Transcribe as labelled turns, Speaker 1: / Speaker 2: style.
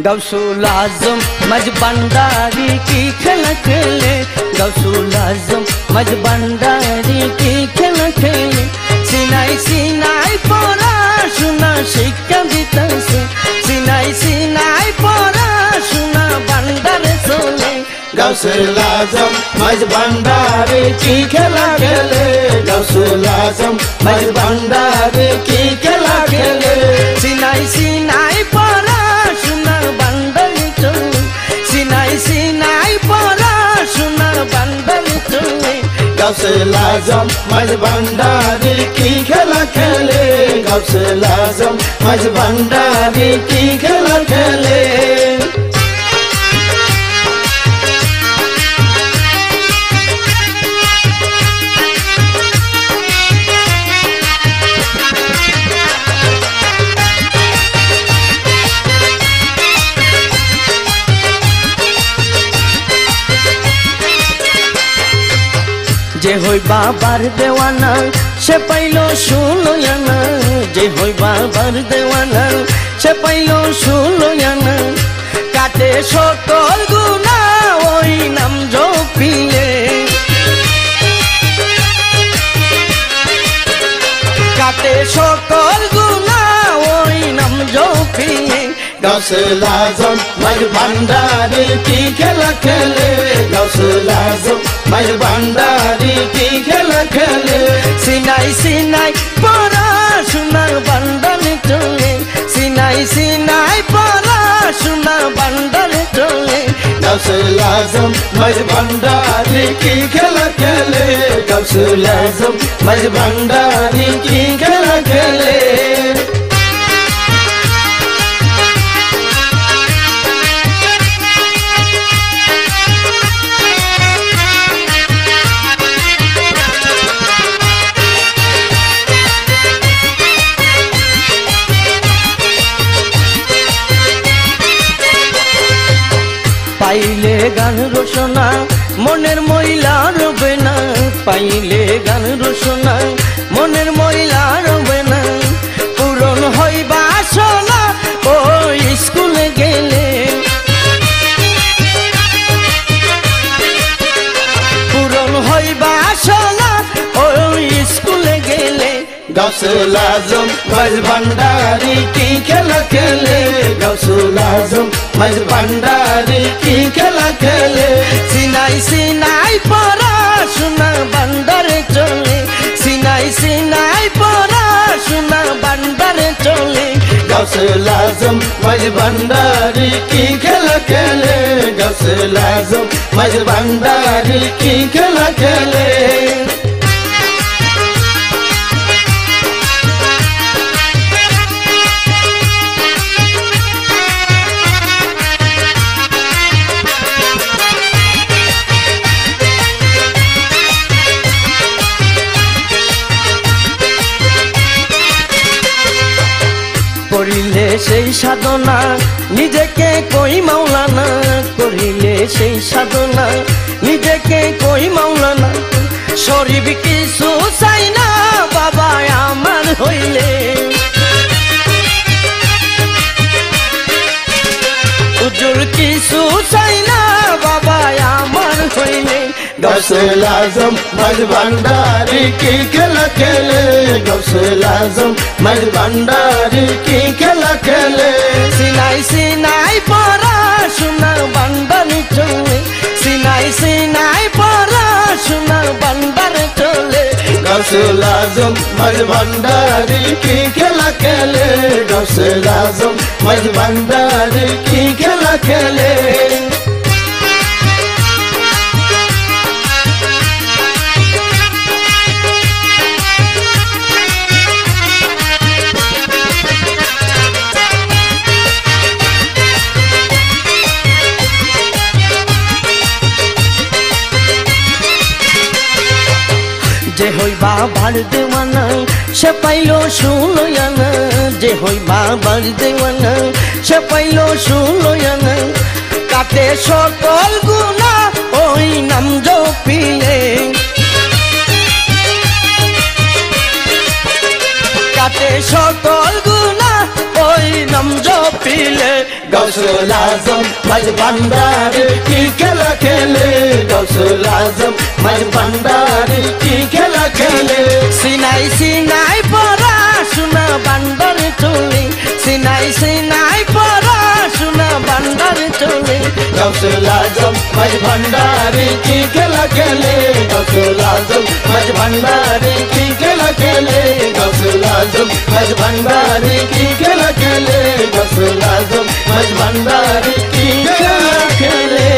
Speaker 1: गौसुल आजम मज भंडारी की खेला खेले, गौसुल आजम मज भंडारी की खेला खेले। सिनाई सिनाई पढ़ाशোना शिक्षा दितेছে, सिनाई सिनाई पढ़ाशोना भंडारे चले।
Speaker 2: गौसुल आजम मज भंडारी की खेला खेले, गौसुल आजम मज भंडारी की खेला खेले।
Speaker 1: सिनाई सिनाई पढ़ाशोना भंडारे चले, सिनाई सिनाई पढ़ाशोना भंडारे चले।
Speaker 2: गौसुल आजम मज भंडारी की खेला खेले, गौसुल आजम मज भंडारी की खेला खेले। जे होई बाबार देवाना से पाइलो सुनो याना, जे होई बाबार देवाना से पाइलो सुनो याना। काटे सकल गुना ओई नाम जपिले, काटे सकल गुना ओई नाम जपिले। गौसुल आजम मज भंडारी की खेला खेले, गौसुल आजम मज भंडारी की खेला खेले। सिनाई सिनाई पढ़ाशोना भंडारे चले, सिनाई सिनाई पढ़ाशोना भंडारे चले। गौसुल आजम मज भंडारी की खेला खेले, गौसुल आजम मज भंडारी की खेला खेले। पाइले गान रोशना मनेर मयला रबे ना, पाइले गान रोशना मनेर मयला रबे ना। पूरन हইবা বাসনা ও স্কুলে গেলে, पूरन हইবা বাসনা ও স্কুলে গেলে। गौसुल आजम मज भंडारी की खेला खेले, गौसुल आजम मज भंडारी की खेला खेले। सिनाई सिनाई पढ़ाशोना भंडारे चले, सिनाई सिनाई पढ़ाशोना भंडारे चले। गौसुल आजम मज भंडारी की खेला खेले, गौसुल आजम मज भंडारी की खेला खेले। করিলে সেই সাধনা নিজেকে কই মাওলানা, করিলে সেই সাধনা নিজেকে কই মাওলানা। শরীফ কিছু চাই না বাবা আমার হইলে, হুজুর কিছু চাই না বাবা আমার হইলে। गौसुल आजम मज भंडारी की खेला खेले, गौसुल आजम मज भंडारी की खेला खेले। सिनाई सिनाई पढ़ाशोना भंडारे चले, सिनाई सिनाई पढ़ाशोना भंडारे चले। गौसुल आजम मज भंडारी की खेला खेले, गौसुल आजम मज भंडारी की खेला खेले। जे होई बाबार देवाना से पाइलो सुनो याना, जे होई बाबार देवाना से पाइलो सुनो याना। काटे सकल गुना ओई नाम जपिले, काटे सकल गुना ওই নাম জপিলে गौसुल आजम मज भंडारी की खेला खेले गौसुल आजम मज भंडारी की खेला खेले
Speaker 1: সিনাই সিনাই পড়াশোনা বান্দার চলে সিনাই সিনাই পড়াশোনা বান্দার চলে
Speaker 2: गौसुल आजम मज भंडारी की खेला खेले गौसुल आजम मज भंडारी की खेला खेले गौसुल आजम मज भंडारी की खेला खेले गौसुल आजम मज भंडारी की खेला खेले।